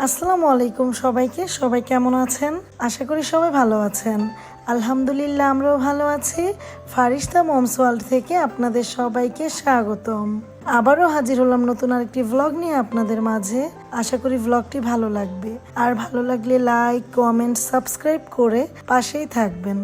আসসালামু আলাইকুম সবাইকে। সবাই কেমন আছেন? আশা করি সবাই ভালো আছেন। আলহামদুলিল্লাহ আমরাও ভালো আছি। ফারিস্তা মমস ওয়ার্ল্ড থেকে আপনাদের সবাইকে স্বাগতম। আবারও হাজির হলাম নতুন আরেকটি ভ্লগ নিয়ে আপনাদের মাঝে। আশা করি ভ্লগটি ভালো লাগবে, আর ভালো লাগলে লাইক, কমেন্ট, সাবস্ক্রাইব করে পাশেই থাকবেন।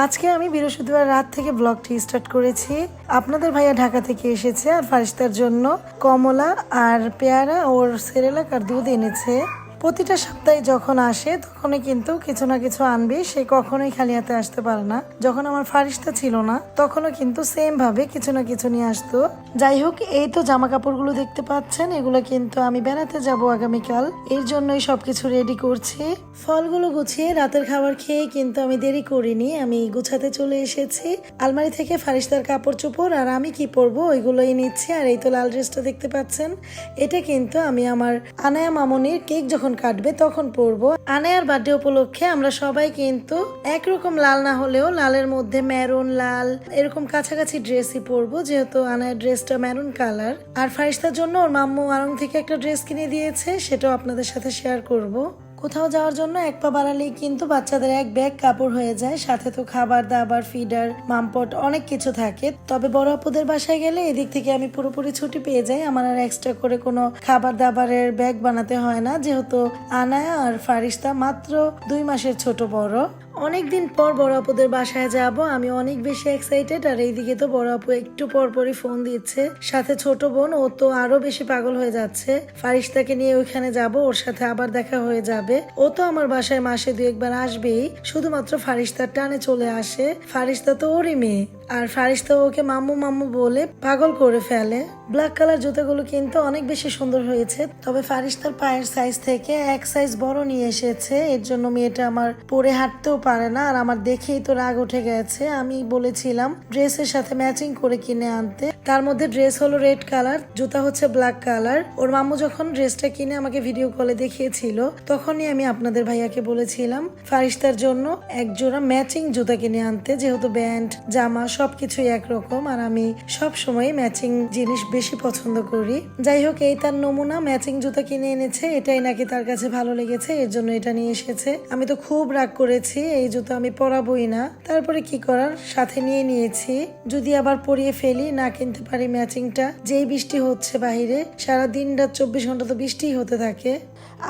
আজকে আমি বৃহস্পতিবার রাত থেকে ব্লগটি স্টার্ট করেছি। আপনাদের ভাইয়া ঢাকা থেকে এসেছে আর ফারিস্তার জন্য কমলা আর পেয়ারা ওর সেরেলাক আর দুধ এনেছে। প্রতিটা সপ্তাহে যখন আসে তখনই কিন্তু কিছু না কিছু আনবে, সে কখনোই খালি হাতে আসতে পারে না। যখন আমার ফারিস্তা ছিল না তখনও কিন্তু সেম ভাবে কিছু না কিছু নিয়ে আসতো। যাই হোক, এই তো জামা কাপড়গুলো দেখতে পাচ্ছেন, এগুলো কিন্তু আমি বেড়াতে যাব আগামীকাল, এর জন্যই সবকিছু রেডি করছি। ফলগুলো গুছিয়ে রাতের খাবার খেয়ে কিন্তু আমি দেরি করিনি, আমি গুছাতে চলে এসেছি। আলমারি থেকে ফারিস্তার কাপড় চোপড় আর আমি কি পরবো ওইগুলোই নিচ্ছি। আর এই তো লাল ড্রেসটা দেখতে পাচ্ছেন, এটা কিন্তু আমি আমার আনায়া মামনির কেক যখন কাটবে তখন পরবো। আনায়ার বার্থডে উপলক্ষে আমরা সবাই কিন্তু একরকম লাল না হলেও লালের মধ্যে মেরুন, লাল এরকম কাছাকাছি ড্রেসই পরবো, যেহেতু আনায়ার ড্রেসটা মেরুন কালার। আর ফারিস্তার জন্য ওর মাম্মু আড়ং থেকে একটা ড্রেস কিনে দিয়েছে, সেটাও আপনাদের সাথে শেয়ার করব। কোথাও যাওয়ার জন্য এক পা বাড়ালেই কিন্তু বাচ্চাদের এক ব্যাগ কাপড় হয়ে যায়, সাথে তো খাবার দাবার, ফিডার, মামপট অনেক কিছু থাকে। তবে বড় আপুদের বাসায় গেলে এদিক থেকে আমি পুরোপুরি ছুটি পেয়ে যাই, আমার আর এক্সট্রা করে কোনো খাবার দাবারের ব্যাগ বানাতে হয় না, যেহেতু আনায়া আর ফারিস্তা মাত্র 2 মাসের ছোট বড়। অনেকদিন পর বড় আপুদের বাসায় যাব, আমি অনেক বেশি এক্সাইটেড। আর এইদিকে তো বড় আপু একটু পর পরই ফোন দিচ্ছে, সাথে ছোট বোন ও তো আরো বেশি পাগল হয়ে যাচ্ছে। ফারিস্তাকে নিয়ে ওইখানে যাব, ওর সাথে আবার দেখা হয়ে যাবে। ও তো আমার বাসায় মাসে 2-1 বার আসবেই, শুধুমাত্র ফারিস্তার টানে চলে আসে। ফারিস্তা তো ওরই মেয়ে, আর ফারিস্তা ওকে মাম্মু মাম্মু বলে পাগল করে ফেলে। ব্ল্যাক কালার জুতাগুলো কিন্তু অনেক বেশি সুন্দর হয়েছে, তবে ফারিস্তার পায়ের সাইজ থেকে 1 সাইজ বড় নিয়ে এসেছে, এর জন্য মেয়েটা আমার পরে হাঁটতেও পারে না। আর আমার দেখেই তো রাগ উঠে গেছে, আমি বলেছিলাম ড্রেসের সাথে ম্যাচিং করে কিনে আনতে। তার মধ্যে ড্রেস হলো রেড কালার, জুতা হচ্ছে ব্ল্যাক কালার। ওর মাম্মু যখন ড্রেসটা কিনে আমাকে ভিডিও কলে দেখিয়েছিল তখনই আমি আপনাদের ভাইয়াকে বলেছিলাম ফারিস্তার জন্য এক জোড়া ম্যাচিং জুতা কিনে আনতে, যেহেতু ব্যান্ড জামা সবকিছুই একরকম আর আমি সব সময় ম্যাচিং জিনিস বেশি পছন্দ করি। যাই হোক, এই তার নমুনা ম্যাচিং জুতা কিনে এনেছে, এটাই নাকি তার কাছে ভালো লেগেছে, এর জন্য এটা নিয়ে এসেছে। আমি তো খুব রাগ করেছি, এই জুতা আমি পরাবই না, তারপরে কি করার সাথে নিয়ে নিয়েছি। যদি আবার পরিয়ে ফেলি, না কিনতে পারি ম্যাচিংটা। যেই বৃষ্টি হচ্ছে বাহিরে, সারাদিন রাত 24 ঘন্টা তো বৃষ্টিই হতে থাকে।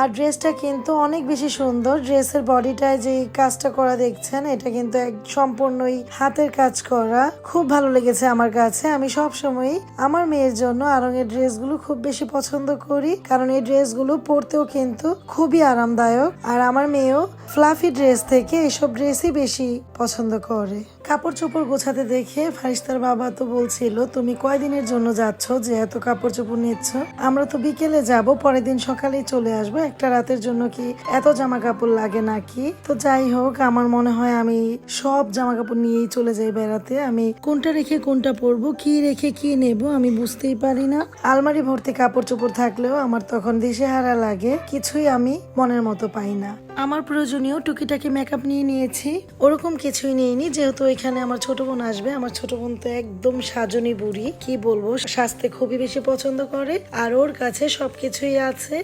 আর ড্রেসটা কিন্তু অনেক বেশি সুন্দর, ড্রেসের বডিটায় যে কাজটা করা দেখছেন এটা কিন্তু এক সম্পূর্ণই হাতের কাজ করা, খুব ভালো লেগেছে আমার কাছে। আমি সব সময় আমার মেয়ের জন্য আড়ংয়ের ড্রেসগুলো খুব বেশি পছন্দ করি, কারণ এই ড্রেসগুলো পরতেও কিন্তু খুবই আরামদায়ক। আর আমার মেয়েও ফ্লাফি ড্রেস থেকে এসব ড্রেসই বেশি পছন্দ করে। কাপড় চোপড় গোছাতে দেখে ফারিস্তার বাবা তো বলছিল, তুমি কয়দিনের জন্য যাচ্ছ যে এত কাপড় চোপড় নিচ্ছ? আমরা তো বিকেলে যাব, পরের দিন সকালেই চলে আসবো, একটা রাতের জন্য কি এত জামা কাপড় লাগে নাকি? তো যাই হোক, আমার মনে হয় আমি সব জামা কাপড় নিয়েই চলে যাই বেড়াতে। আমি কোনটা রেখে কোনটা পরবো, কি রেখে কি নেব আমি বুঝতেই পারি না। আলমারি ভর্তি কাপড় চোপড় থাকলেও আমার তখন দিশেহারা লাগে, কিছুই আমি মনের মতো পাই না। আমার প্রয়োজনীয় টুকিটাকি মেকআপ নিয়ে নিয়েছি, ওরকম কিছুই নিইনি, যেহেতু এখানে আমার ছোট বোন আসবে। আমার ছোট বোন তো একদম সাজনী বুড়ি, কি বলবো, সাজতে খুবই বেশি পছন্দ করে আর ওর কাছে সবকিছুই আছে,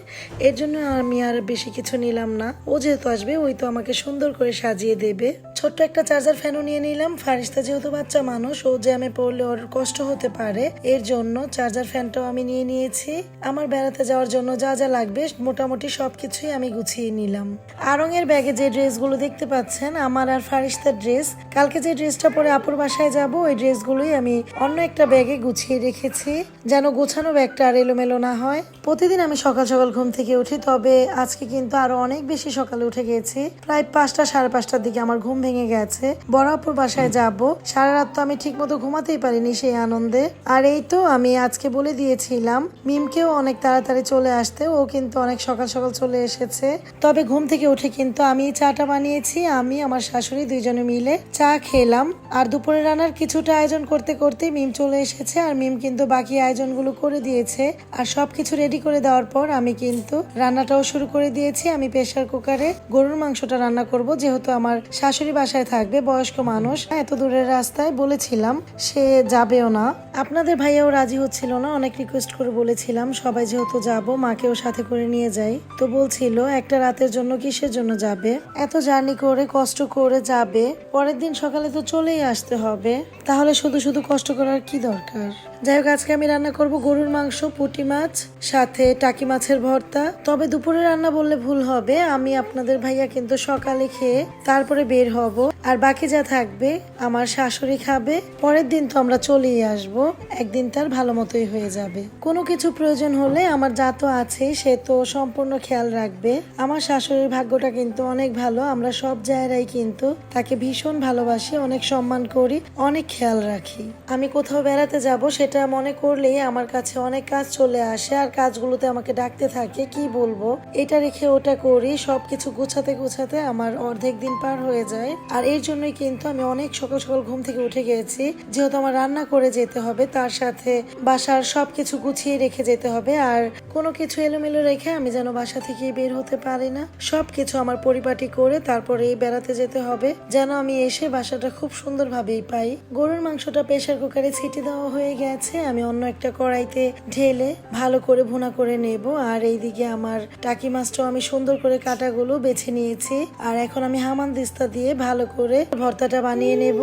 এর জন্য আমি আর বেশি কিছু নিলাম না। ও যেহেতু আসবে, ওই তো আমাকে সুন্দর করে সাজিয়ে দেবে। ছোট্ট একটা চার্জার ফ্যানও নিয়ে নিলাম, ফারিস্তা যেহেতু বাচ্চা মানুষ, ও জ্যামে পড়লে ওর কষ্ট হতে পারে, এর জন্য চার্জার ফ্যানটাও আমি নিয়ে নিয়েছি। আমার বেড়াতে যাওয়ার জন্য যা যা লাগবে মোটামুটি সবকিছুই আমি গুছিয়ে নিলাম। আড়ংয়ের ব্যাগে যে ড্রেসগুলো দেখতে পাচ্ছেন আমার আর ফারিস্তার ড্রেস, কালকে যে ড্রেসটা পরে আপুর বাসায় যাব ওই ড্রেসগুলোই আমি অন্য একটা ব্যাগে গুছিয়ে রেখেছি, যেন গোছানো ব্যাগটা আর এলোমেলো না হয়। প্রতিদিন আমি সকাল সকাল ঘুম থেকে উঠি, তবে আজকে কিন্তু আরো অনেক বেশি সকালে উঠে গেছি, প্রায় 5টা 5:30টার দিকে আমার ঘুম ভেঙে গেছে। বড় আপুর বাসায় যাব, সারা রাত তো আমি ঠিক মতো ঘুমাতেই পারিনি সেই আনন্দে। আর এই তো আমি আজকে বলে দিয়েছিলাম মিমকেও অনেক তাড়াতাড়ি চলে আসতে, ও কিন্তু অনেক সকাল সকাল চলে এসেছে। তবে ঘুম থেকে উঠে কিন্তু আমি চাটা বানিয়েছি, আমি আমার শাশুড়ি দুইজনে মিলে চা খেলাম। আর দুপুরে রান্নার কিছুটা আয়োজন করতে করতে মিম চলে এসেছে, আর মিম কিন্তু বাকি আয়োজনগুলো করে দিয়েছে। আর সবকিছু রেডি করে দেওয়ার পর আমি কিন্তু রান্নাটাও শুরু করে দিয়েছি। আমি প্রেসার কুকারে গরুর মাংসটা রান্না করব, যেহেতু আমার শাশুড়ি বাসায় থাকবে, বয়স্ক মানুষ, এত দূরের রাস্তায় বলেছিলাম সে যাবেও না। আপনাদের ভাইয়াও রাজি হচ্ছিল না, অনেক রিকোয়েস্ট করে বলেছিলাম সবাই যেহেতু যাব মাকেও সাথে করে নিয়ে যাই। তো বলছিল একটা রাতের জন্য কিসের জন্য যাবে, এত জার্নি করে কষ্ট করে যাবে, পরের দিন সকালে তো চলেই আসতে হবে, তাহলে শুধু শুধু কষ্ট করার কি দরকার। যাই হোক, আজকে আমি রান্না করব গরুর মাংস, পুঁটি মাছ, সাথে টাকি মাছের ভর্তা। তবে দুপুরে রান্না বললে ভুল হবে, আমি আপনাদের ভাইয়া কিন্তু সকালে খেয়ে তারপরে বের হব, আর বাকি যা থাকবে আমার শাশুড়ি খাবে। পরের দিন তো আমরা চলেই আসব, একদিন তার ভালো মতোই হয়ে যাবে। কোনো কিছু প্রয়োজন হলে আমার যা তো আছে সে তো সম্পূর্ণ খেয়াল রাখবে। আমার শাশুড়ির ভাগ্যটা কিন্তু অনেক ভালো, আমরা সব জায়গায় কিন্তু তাকে ভীষণ ভালোবাসি, অনেক সম্মান করি, অনেক খেয়াল রাখি। আমি কোথাও বেড়াতে যাব সেটা মনে করলেই আমার কাছে অনেক কাজ চলে আসে, আর কাজগুলোতে আমাকে ডাকতে থাকে, কি বলবো এটা রেখে ওটা করি, সবকিছু গুছাতে গুছাতে আমার অর্ধেক দিন পার হয়ে যায়। আর এর জন্যই কিন্তু আমি অনেক সকাল সকাল ঘুম থেকে উঠে গেছি, যেহেতু আমার রান্না করে যেতে হবে, তার সাথে বাসার সবকিছু গুছিয়ে রেখে যেতে হবে, আর কোনো কিছু এলোমেলো রেখে আমি যেন বাসা থেকে বের হতে পারি না। সবকিছু আমার পরিপাটি করে তারপরে বেড়াতে যেতে হবে, যেন আমি এসে বাসাটা খুব সুন্দরভাবেই পাই। গরুর মাংসটা প্রেসার কুকারে ছিটি দেওয়া হয়ে গেছে, আমি অন্য একটা কড়াইতে ঢেলে ভালো করে ভুনা করে নেব। আর এইদিকে আমার টাকি মাছটাও আমি সুন্দর করে কাটাগুলো বেছে নিয়েছি, আর এখন আমি হামানদিস্তা দিয়ে ভালো করে ভর্তাটা বানিয়ে নেব।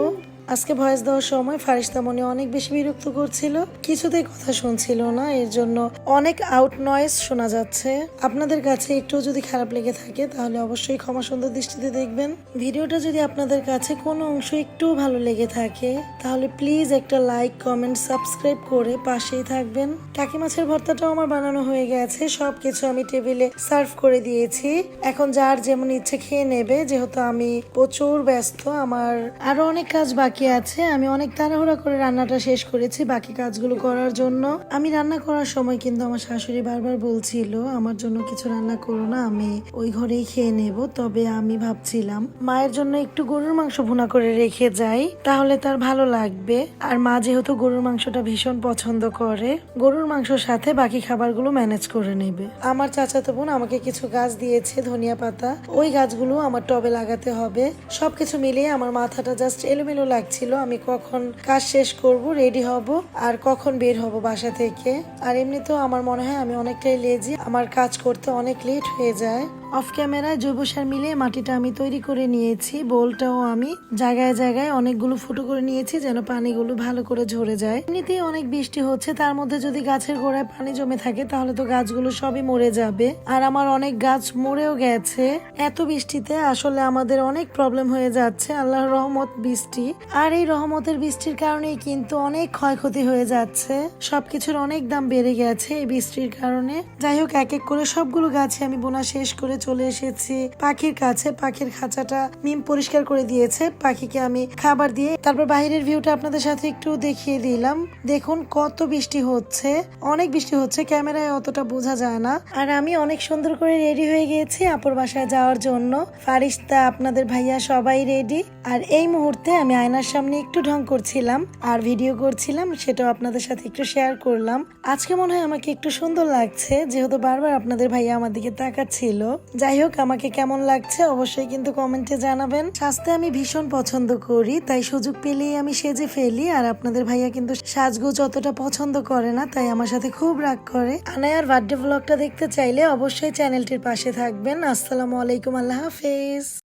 আজকে ভয়েস দেওয়ার সময় ফারিস্তা মনে অনেক বেশি বিরক্ত করছিল, কিছুতেই কথা শুনছিল না, এর জন্য অনেক আউট নয়েজ শোনা যাচ্ছে। আপনাদের কাছে একটু যদি খারাপ লেগে থাকে তাহলে অবশ্যই ক্ষমা সুন্দর দৃষ্টিতে দেখবেন। ভিডিওটা যদি আপনাদের কাছে কোনো অংশ একটু ভালো লেগে থাকে তাহলে প্লিজ একটা লাইক, কমেন্ট, সাবস্ক্রাইব করে পাশেই থাকবেন। টাকি মাছের ভর্তাটাও আমার বানানো হয়ে গেছে, সবকিছু আমি টেবিলে সার্ভ করে দিয়েছি, এখন যার যেমন ইচ্ছে খেয়ে নেবে। যেহেতু আমি প্রচুর ব্যস্ত, আমার আরো অনেক কাজ বাকি আছে, আমি অনেক তাড়াহুড়া করে রান্নাটা শেষ করেছি বাকি কাজগুলো করার জন্য। আমি রান্না করার সময় কিন্তু আমার শাশুড়ি বারবার বলছিল আমার জন্য কিছু রান্না করো না, আমি ওই ঘরেই খেয়ে নেব। তবে আমি ভাবছিলাম মায়ের জন্য একটু গরুর মাংস ভুনা করে রেখে যাই, তাহলে তার ভালো লাগবে। আর মা যেহেতু গরুর মাংসটা ভীষণ পছন্দ করে, গরুর মাংসর সাথে বাকি খাবারগুলো ম্যানেজ করে নেবে। আমার চাচাতো বোন আমাকে কিছু গাছ দিয়েছে, ধনিয়া পাতা, ওই গাছগুলো আমার টবে লাগাতে হবে। সবকিছু মিলিয়ে আমার মাথাটা জাস্ট এলোমেলো লাগছে, আমি কখন কাজ শেষ করব, রেডি হব, আর কখন বের হব বাসা থেকে। আর এমনিতেও আমার মনে হয় আমি অনেকটাই লেজি, আমার কাজ করতে অনেক লেট হয়ে যায়। অফ ক্যামেরায় জৈব সার মিলিয়ে মাটিটা আমি তৈরি করে নিয়েছি, বোলটাও আমি জায়গায় জায়গায় অনেকগুলো ফুটো করে নিয়েছি যেন পানিগুলো ভালো করে ঝরে যায়। এমনিতেই অনেক বৃষ্টি হচ্ছে, তার মধ্যে যদি গাছের গোড়ায় পানি জমে থাকে তাহলে তো গাছগুলো সবই মরে যাবে, আর আমার অনেক গাছ মরেও গেছে। এত বৃষ্টিতে আসলে আমাদের অনেক প্রবলেম হয়ে যাচ্ছে, আল্লাহর রহমত বৃষ্টি, আর এই রহমতের বৃষ্টির কারণেই কিন্তু অনেক ক্ষয়ক্ষতি হয়ে যাচ্ছে, সবকিছুর অনেক দাম বেড়ে গেছে এই বৃষ্টির কারণে। যাই হোক, এক এক করে সবগুলো গাছে আমি বোনা শেষ করে চলে এসেছি পাখির কাছে। পাখির খাঁচাটা মিম পরিষ্কার করে দিয়েছে, পাখিকে আমি খাবার দিয়ে তারপর বাইরের ভিউটা আপনাদের সাথে একটু দেখিয়ে দিলাম। দেখুন কত বৃষ্টি হচ্ছে, অনেক বৃষ্টি হচ্ছে, ক্যামেরায় অতটা বোঝা যায় না। আর আমি অনেক সুন্দর করে রেডি হয়ে গিয়েছি আপুর বাসায় যাওয়ার জন্য, ফারিস্তা, আপনাদের ভাইয়া সবাই রেডি। আর এই মুহূর্তে আমি আয়নার সামনে একটু ঢং করছিলাম আর ভিডিও করছিলাম, সেটাও আপনাদের সাথে একটু শেয়ার করলাম। আজকে মনে হয় আমাকে একটু সুন্দর লাগছে, যেহেতু বারবার আপনাদের ভাইয়া আমার দিকে তাকাচ্ছিল। যাই হোক, আমাকে কেমন লাগছে অবশ্যই কিন্তু কমেন্টে জানাবেন। সাজতে আমি ভীষণ পছন্দ করি, তাই সুযোগ পেলেই আমি সেজে ফেলি। আর আপনাদের ভাইয়া কিন্তু সাজগোজ অতটা পছন্দ করে না, তাই আমার সাথে খুব রাগ করে। আনায়ার বার্থডে ব্লগটা দেখতে চাইলে অবশ্যই চ্যানেলটির পাশে থাকবেন। আসসালামু আলাইকুম, আল্লাহ হাফেজ।